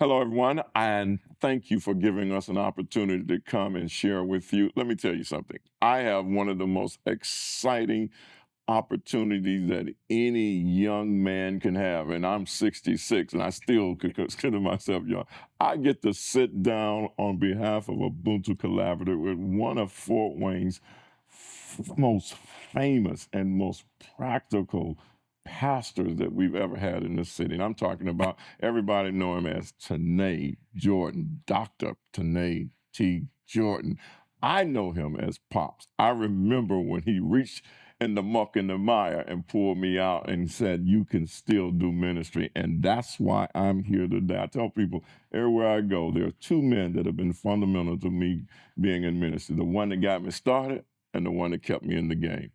Hello, everyone, and thank you for giving us an opportunity to come and share with you. Let me tell you something. I have one of the most exciting opportunities that any young man can have, and I'm 66, and I still could consider myself young. I get to sit down on behalf of Ubuntu Collaborative with one of Fort Wayne's most famous and most practical pastors that we've ever had in this city. And I'm talking about everybody know him as Tanae Jordan, Dr. Tanae T. Jordan. I know him as Pops. I remember when he reached in the muck and the mire and pulled me out and said, you can still do ministry. And that's why I'm here today. I tell people everywhere I go, there are two men that have been fundamental to me being in ministry. The one that got me started and the one that kept me in the game.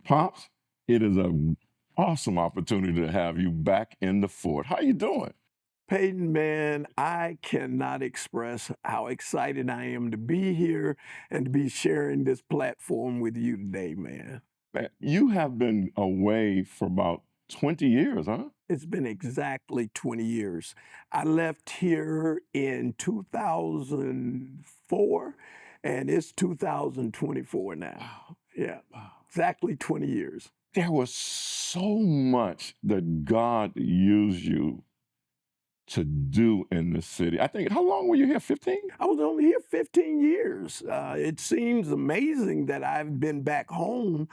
Pops, it is an awesome opportunity to have you back in the fort. How you doing? Payton, man, I cannot express how excited I am to be here and to be sharing this platform with you today, man. Man, you have been away for about 20 years, huh? It's been exactly 20 years. I left here in 2004, and it's 2024 now. Wow. Yeah, Wow. exactly 20 years. There was so much that God used you to do in the city. I think, how long were you here? 15? I was only here 15 years. It seems amazing that I've been back home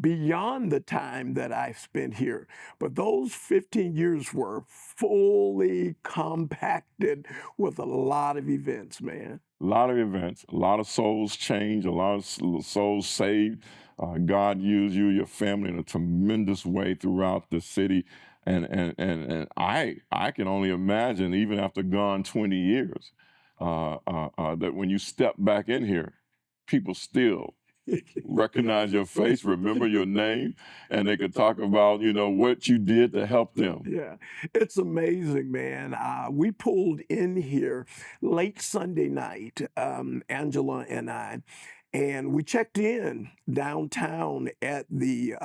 beyond the time that I've spent here. But those 15 years were fully compacted with a lot of events, man. A lot of events, a lot of souls changed, a lot of souls saved. God used you, your family, in a tremendous way throughout the city, and I can only imagine, even after gone 20 years, that when you step back in here, people still recognize your face, remember your name, and they could talk about what you did to help them. Yeah, it's amazing, man. We pulled in here late Sunday night, Angela and I, and we checked in downtown at the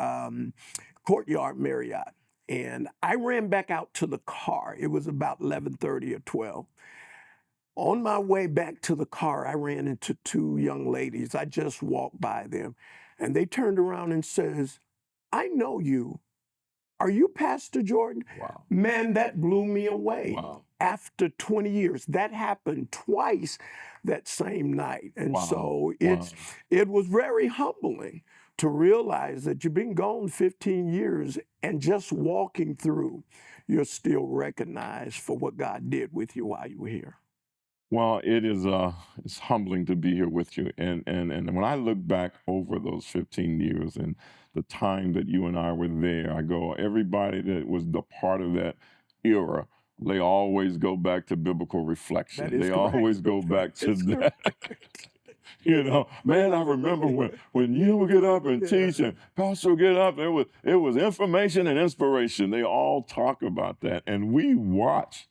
Courtyard Marriott. And I ran back out to the car. It was about 11:30 or 12. On my way back to the car, I ran into two young ladies. I just walked by them, and they turned around and says, "I know you. Are you Pastor Jordan?" Wow. Man, that blew me away. Wow. After 20 years, that happened twice that same night. And Wow. so Wow. it was very humbling to realize that you've been gone 15 years and just walking through, you're still recognized for what God did with you while you were here. Well, it's humbling to be here with you. And when I look back over those 15 years and the time that you and I were there, I go, everybody that was the part of that era, they always go back to biblical reflection. That is They correct. always go back to It's that. correct. Man, I remember when you would get up and teach and Pastor would get up, it was information and inspiration. They all talk about that. And we watch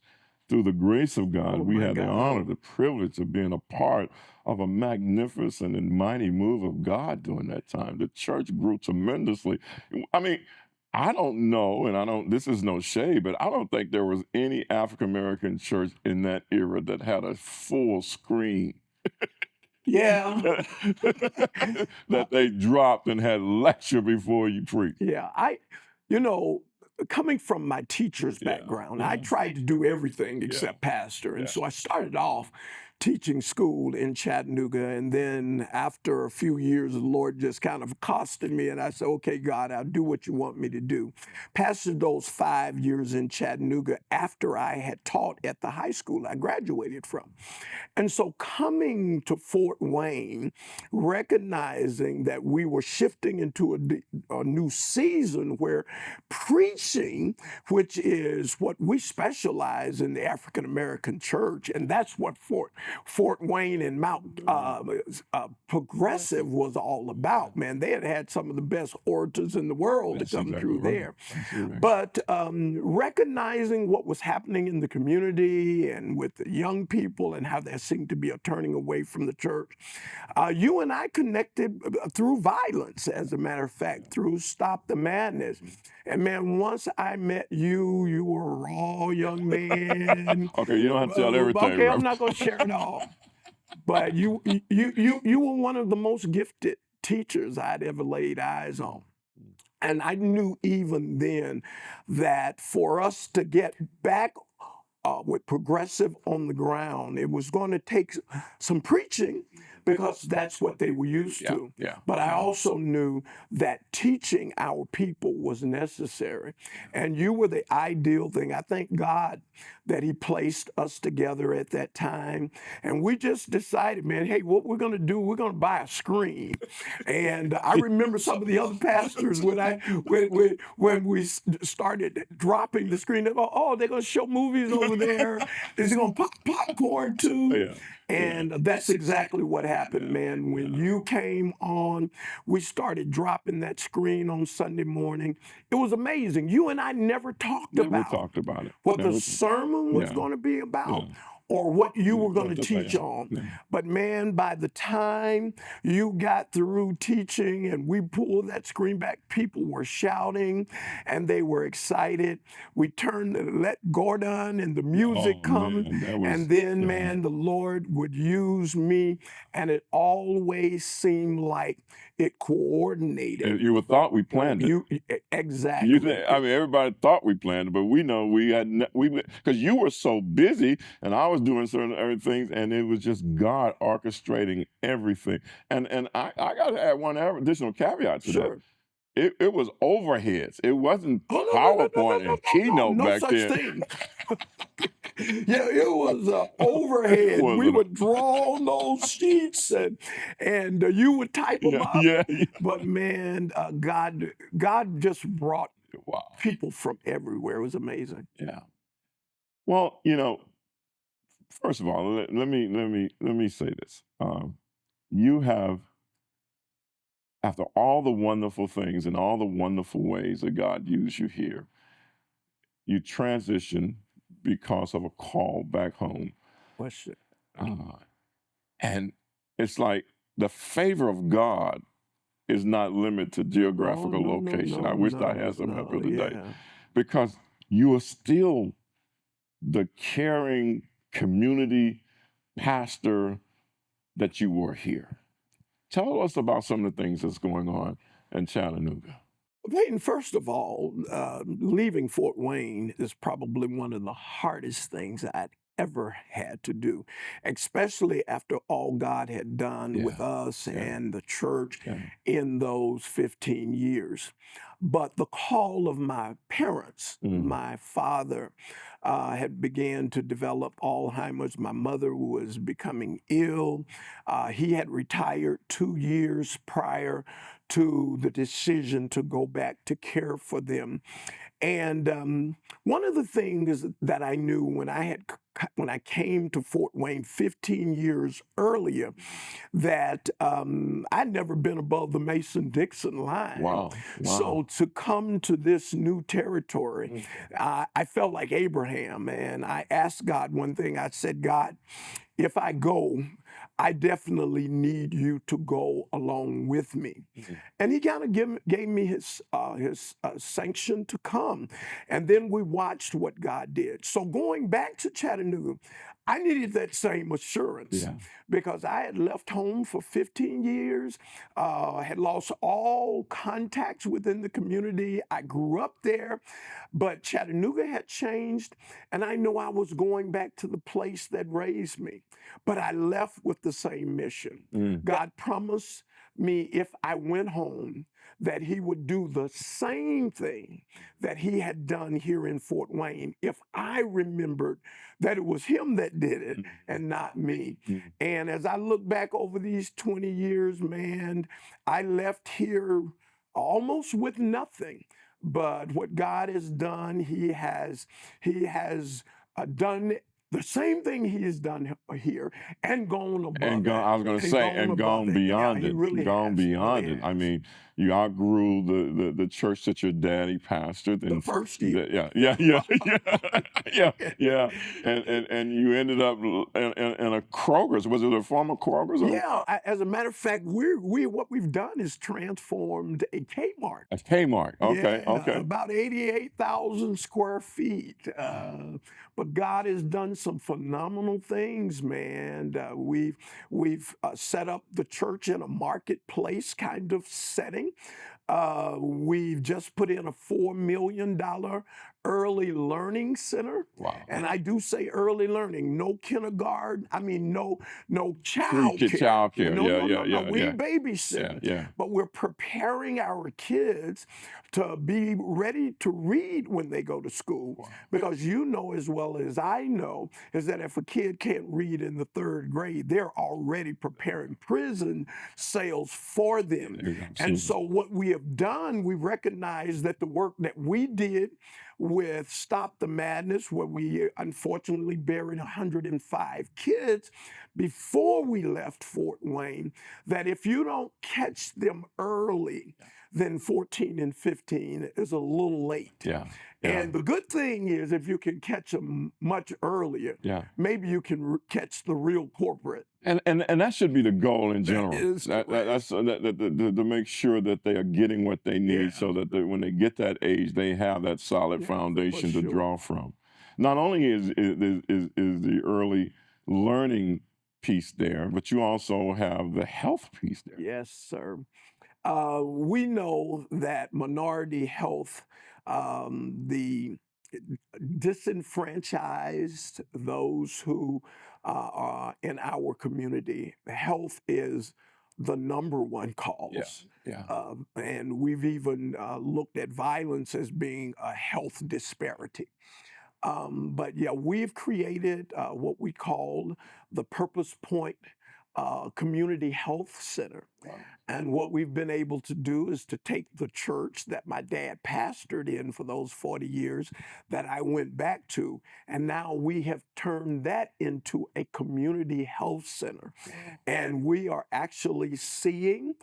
through the grace of God. Oh We my had the God. honor, the privilege of being a part of a magnificent and mighty move of God during that time. The church grew tremendously. I mean, I don't know, and I don't, this is no shade, but I don't think there was any African American church in that era that had a full screen Yeah. that they dropped and had lecture before you preach. Yeah, you know, coming from my teacher's Yeah, background, I yeah, tried to do everything yeah, except pastor. And yeah. so I started off teaching school in Chattanooga. And then after a few years, the Lord just kind of accosted me. And I said, okay, God, I'll do what you want me to do. Pastored those 5 years in Chattanooga after I had taught at the high school I graduated from. And so coming to Fort Wayne, recognizing that we were shifting into a new season where preaching, which is what we specialize in the African American church, and that's what Fort Fort Wayne and Mount Progressive was all about, man. They had some of the best orators in the world to That's come exactly through right. there. That's exactly right. But recognizing what was happening in the community and with the young people and how there seemed to be a turning away from the church, you and I connected through violence, as a matter of fact, through Stop the Madness. And man, once I met you, you were a raw young man. Okay, you don't have to tell everything, Okay, I'm Reverend. not going to share it all. But you were one of the most gifted teachers I'd ever laid eyes on. And I knew even then that for us to get back with Progressive on the ground, it was going to take some preaching because that's what they were used to. Yeah. But I also knew that teaching our people was necessary. And you were the ideal thing. I thank God that He placed us together at that time. And we just decided, man, hey, what we're going to do, we're going to buy a screen. And I remember some of the other pastors when we started dropping the screen, they go, oh, they're going to show movies over there. Is it going to pop popcorn too? Yeah. And that's exactly what happened, man. When you came on, we started dropping that screen on Sunday morning. It was amazing. You and I never talked Never about talked about it. what Never. the sermon was Yeah. going to be about. Yeah. Or what you were going to That's teach right. on. Yeah. But man, by the time you got through teaching and we pulled that screen back, people were shouting and they were excited. We turned and let Gordon and the music Oh, come. man, that was, And then, yeah. man, the Lord would use me. And it always seemed like it coordinated. You would thought we planned it. Exactly. I mean, everybody thought we planned it, but we know we had because you were so busy, and I was doing certain other things, and it was just God orchestrating everything. And I got to add one additional caveat to Sure. that. It was overheads. It wasn't Oh, PowerPoint and Keynote no back such then. thing. Yeah, it was overhead. Was We it? would draw on those sheets and you would type them up. Yeah. But man, God just brought Wow. people from everywhere. It was amazing. Yeah. Well, first of all, let me say this. You have, after all the wonderful things and all the wonderful ways that God used you here, you transitioned because of a call back home. Question. And it's like the favor of God is not limited to geographical location. I wish I had some help here today. Yeah. Because you are still the caring community pastor that you were here. Tell us about some of the things that's going on in Chattanooga. Payton, first of all, leaving Fort Wayne is probably one of the hardest things I'd ever had to do, especially after all God had done with us and the church in those 15 years. But the call of my parents, my father had began to develop Alzheimer's. My mother was becoming ill. He had retired 2 years prior to the decision to go back to care for them. And one of the things that I knew when I came to Fort Wayne 15 years earlier, that I'd never been above the Mason-Dixon line. Wow. So to come to this new territory, I felt like Abraham, and I asked God one thing. I said, God, if I go, I definitely need you to go along with me. And he kind of gave me his sanction to come. And then we watched what God did. So going back to Chattanooga, I needed that same assurance because I had left home for 15 years, had lost all contacts within the community. I grew up there, but Chattanooga had changed, and I know I was going back to the place that raised me. But I left with the same mission. God promised me if I went home that he would do the same thing that he had done here in Fort Wayne if I remembered that it was him that did it and not me. And as I look back over these 20 years, man, I left here almost with nothing. But what God has done, he has done the same thing he has done here and gone And above gone, it I was going to and say, gone and above gone it. Yeah, beyond he it, really gone has. beyond Really it. I has. mean, you outgrew the church that your daddy pastored, The and first year. yeah, yeah, yeah, yeah, yeah, and you ended up in a Kroger's. Was it a former Kroger's or Yeah, as a matter of fact, what we've done is transformed a Kmart. a Kmart? Okay, Yeah, okay. about 88,000 square feet. But God has done some phenomenal things, man. We've set up the church in a marketplace kind of setting. We've just put in a $4 million early learning center. Wow. And I do say early learning, no kindergarten. I mean, no child Pre-kid care. child care. No, Yeah, no, yeah, no, no. yeah, We yeah, ain't yeah, babysitting, yeah. but we're preparing our kids to be ready to read when they go to school. Wow. Because you know as well as I know is that if a kid can't read in the third grade, they're already preparing prison cells for them. And so what we have done, we recognize that the work that we did with Stop the Madness, where we unfortunately buried 105 kids before we left Fort Wayne, that if you don't catch them early, then 14 and 15 is a little late. Yeah, yeah, And the good thing is, if you can catch them much earlier, yeah. maybe you can catch the real corporate. And that should be the goal in That general. is correct. That's to make sure that they are getting what they need, Yeah. so that when they get that age, they have that solid Yeah, foundation for to sure. draw from. Not only is the early learning piece there, but you also have the health piece there. Yes, sir. We know that minority health, the disenfranchised, those who are in our community, health is the number one cause. Yeah. And we've even looked at violence as being a health disparity. But yeah, we've created what we call the Purpose Point Community Health Center. Wow. And what we've been able to do is to take the church that my dad pastored in for those 40 years that I went back to, and now we have turned that into a community health center. And we are actually seeing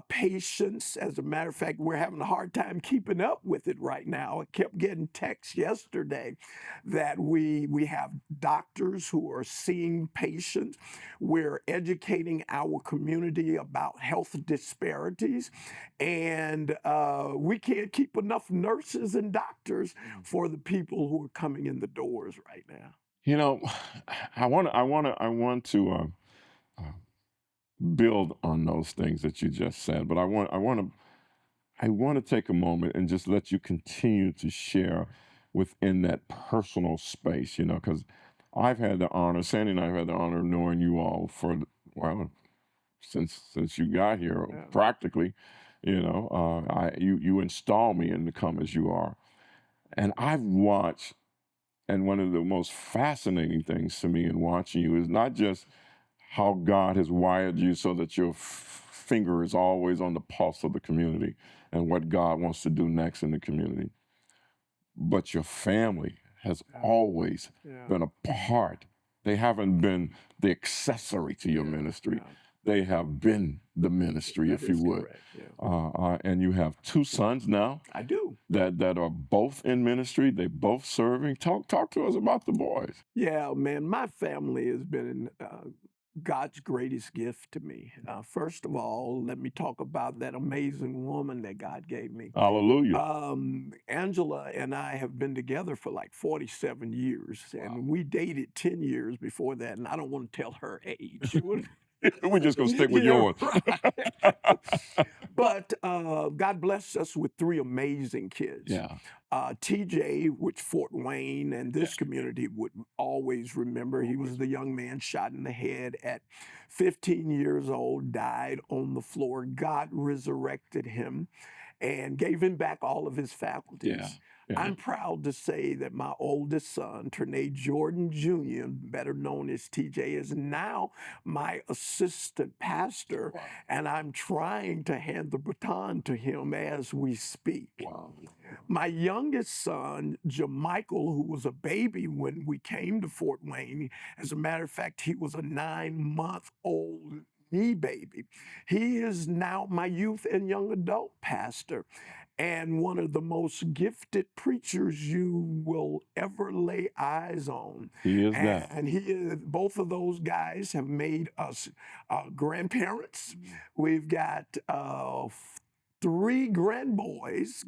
patients. As a matter of fact, we're having a hard time keeping up with it right now. I kept getting texts yesterday that we have doctors who are seeing patients. We're educating our community about health disparities, and we can't keep enough nurses and doctors for the people who are coming in the doors right now. You know, I want to build on those things that you just said, but I want to take a moment and just let you continue to share within that personal space, because I've had the honor, Sandy and I have had the honor of knowing you all for, well, since you got here, Yeah. practically, you install me in to come as you are. And I've watched, and one of the most fascinating things to me in watching you is not just how God has wired you so that your finger is always on the pulse of the community and what God wants to do next in the community, but your family has always been a part. They haven't been the accessory to your ministry. They have been the ministry, That if you is would. correct, yeah. And you have 2 sons now I do. that are both in ministry. They both serving. Talk to us about the boys. Yeah, man, my family has been God's greatest gift to me. First of all, let me talk about that amazing woman that God gave me. Hallelujah. Angela and I have been together for like 47 years, Wow. and we dated 10 years before that, and I don't want to tell her age. We're just going to stick with Yeah, yours. right. But God blessed us with 3 amazing kids. Yeah. TJ, which Fort Wayne and this community would always remember. He was the young man shot in the head at 15 years old, died on the floor. God resurrected him and gave him back all of his faculties. Yeah. Yeah. I'm proud to say that my oldest son, Trinae Jordan Jr., better known as TJ, is now my assistant pastor, Wow. and I'm trying to hand the baton to him as we speak. Wow. My youngest son, Jamichael, who was a baby when we came to Fort Wayne, as a matter of fact, he was a 9-month-old me baby. He is now my youth and young adult pastor and one of the most gifted preachers you will ever lay eyes on. He is that. And both of those guys have made us grandparents. We've got 3 grandsons,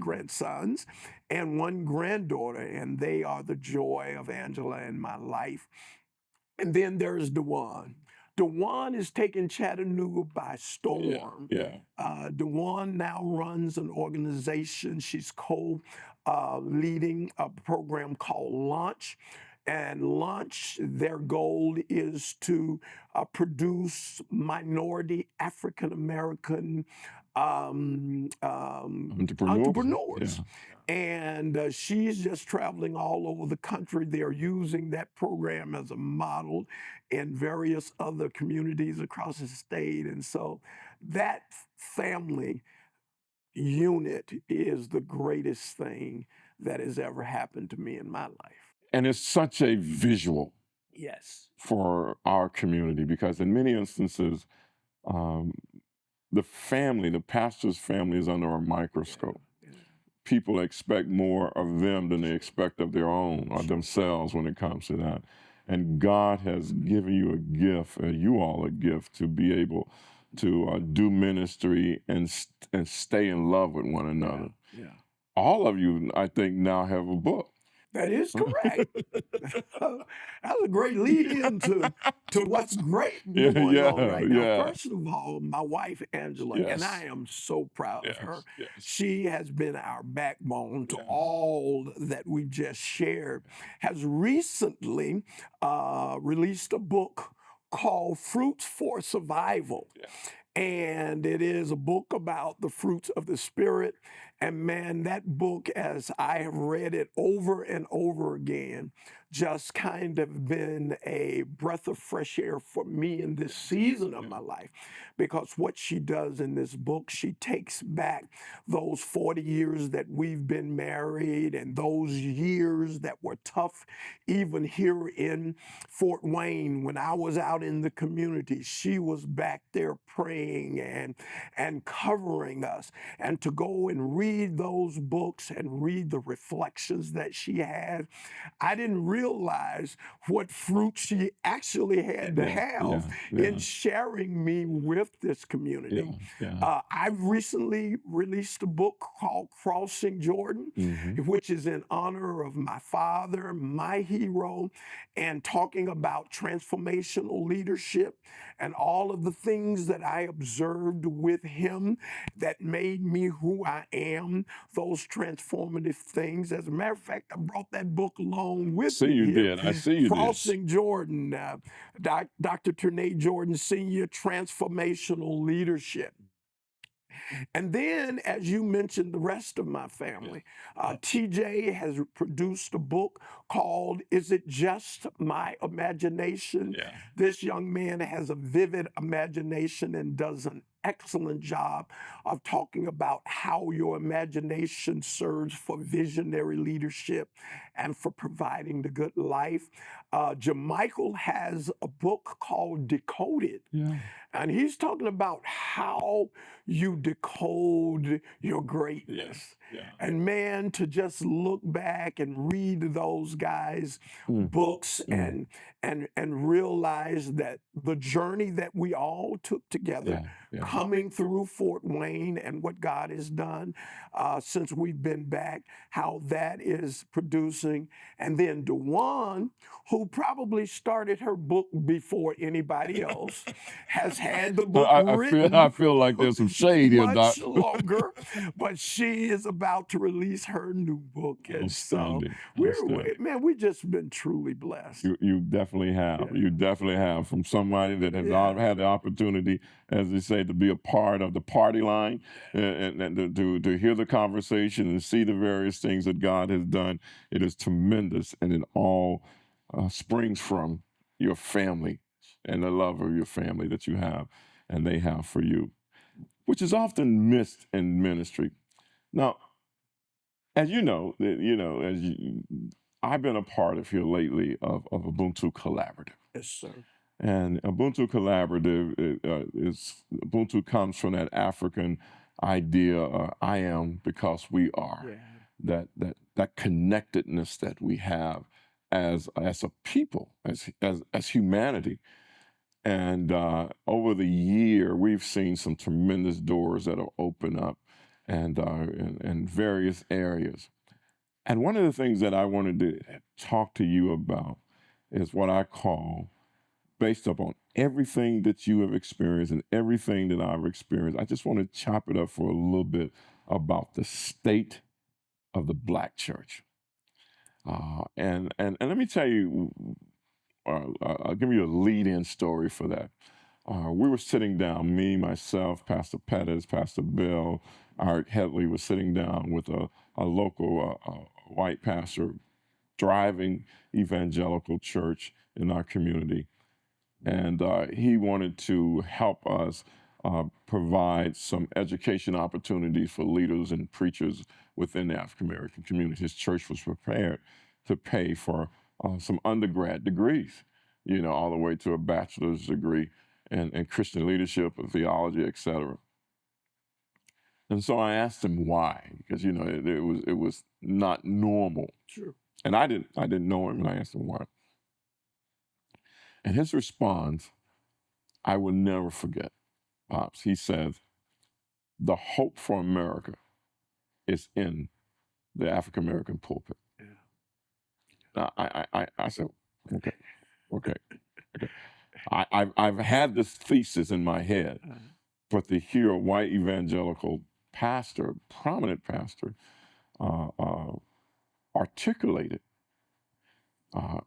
and 1 granddaughter, and they are the joy of Angela in my life. And then there's Dewan. Dewan is taking Chattanooga by storm. Yeah. Dewan now runs an organization. She's leading a program called Launch. And Launch, their goal is to produce minority African American entrepreneurs. Yeah. And she's just traveling all over the country. They're using that program as a model in various other communities across the state. And so that family unit is the greatest thing that has ever happened to me in my life. And it's such a visual Yes. for our community, because in many instances, the pastor's family is under a microscope. People expect more of them than they expect of their own or themselves when it comes to that. And God has given you a gift, you all a gift, to be able to do ministry and stay in love with one another. Yeah. All of you, I think, now have a book. That is correct. That's a great lead into what's great going on right now. First of all, my wife, Angela, and I am so proud of her. She has been our backbone to all that we've just shared, has recently released a book called Fruits for Survival. And it is a book about the fruits of the Spirit. And man, that book, as I have read it over and over again, just kind of been a breath of fresh air for me in this season of my life. Because what she does in this book, she takes back those 40 years that we've been married and those years that were tough, even here in Fort Wayne. When I was out in the community, she was back there praying and covering us. And to go and read those books and read the reflections that she had, I didn't realize what fruit she actually had to have in sharing me with this community. I've recently released a book called Crossing Jordan, which is in honor of my father, my hero, and talking about transformational leadership and all of the things that I observed with him that made me who I am, those transformative things. As a matter of fact, I brought that book along with me. I see you did. Crossing Jordan, Dr. Trinae Jordan Sr., Transformational Leadership. And then, as you mentioned, the rest of my family, TJ has produced a book called Is It Just My Imagination? This young man has a vivid imagination and does an excellent job of talking about how your imagination serves for visionary leadership and for providing the good life. Jamichael has a book called Decoded. And he's talking about how you decode your greatness. And man, to just look back and read those guys' books and realize that the journey that we all took together, coming through Fort Wayne and what God has done since we've been back, how that is producing. And then Dewan, who probably started her book before anybody else, has had the book written. I feel like there's some shade here, Doc. Much longer, but she is a about to release her new book. And so Outstanding. Outstanding. we've just been truly blessed. You definitely have. Yeah. You definitely have. From somebody that has Yeah. had the opportunity, as they say, to be a part of the party line and to hear the conversation and see the various things that God has done. It is tremendous, and it all springs from your family and the love of your family that you have and they have for you, which is often missed in ministry. Now, as I've been a part of here lately of Ubuntu Collaborative. Yes, sir. And Ubuntu Collaborative Ubuntu comes from that African idea, I am because we are. Yeah. That connectedness that we have as a people, as humanity. And over the year, we've seen some tremendous doors that have opened up and in various areas. And one of the things that I wanted to talk to you about is what I call, based upon everything that you have experienced and everything that I've experienced, I just want to chop it up for a little bit about the state of the Black church. And let me tell you, I'll give you a lead-in story for that. We were sitting down, me, myself, Pastor Pettis, Pastor Bill, Art Headley was sitting down with a local white pastor, thriving evangelical church in our community. And he wanted to help us provide some education opportunities for leaders and preachers within the African American community. His church was prepared to pay for some undergrad degrees, all the way to a bachelor's degree in Christian leadership and theology, etc. And so I asked him why, because it was not normal. Sure. And I didn't know him, and I asked him why. And his response, I will never forget, Pops. He says, the hope for America is in the African American pulpit. Yeah. I said, okay. I've had this thesis in my head, but to hear a white evangelical pastor, prominent pastor, articulate it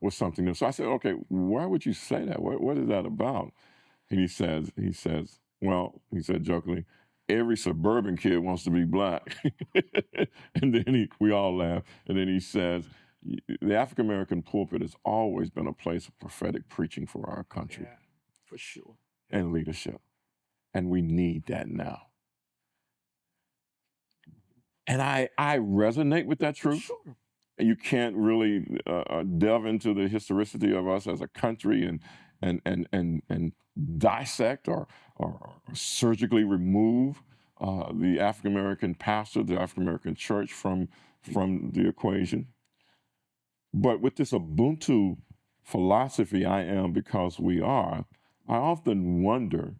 was something new. So I said, okay, why would you say that? What is that about? And he says, well, he said jokingly, every suburban kid wants to be Black. And then we all laugh. And then he says, the African American pulpit has always been a place of prophetic preaching for our country. Yeah, for sure. And leadership. And we need that now. And I resonate with that truth. Sure. And you can't really delve into the historicity of us as a country and dissect or surgically remove the African American pastor, the African American church from the equation. But with this Ubuntu philosophy, I am because we are, I often wonder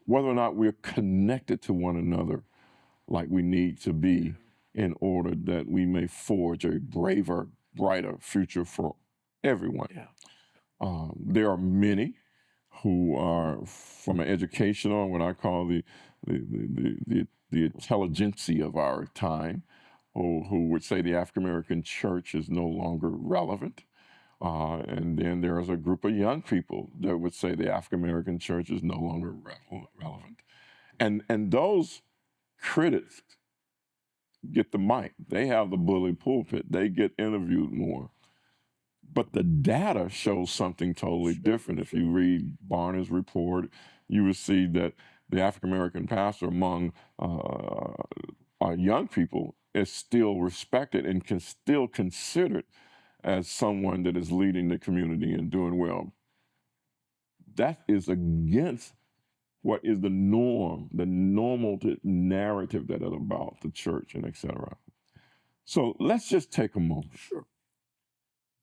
whether or not we're connected to one another like we need to be in order that we may forge a braver, brighter future for everyone. Yeah. There are many who are from an educational, what I call the intelligentsia of our time, who would say the African American church is no longer relevant. And then there's a group of young people that would say the African American church is no longer relevant. And those critics get the mic. They have the bully pulpit. They get interviewed more. But the data shows something totally different. If you read Barna's report, you will see that the African American pastor among our young people is still respected and still considered as someone that is leading the community and doing well. That is against what is the norm, the normal narrative that is about the church and etc. So let's just take a moment. Sure.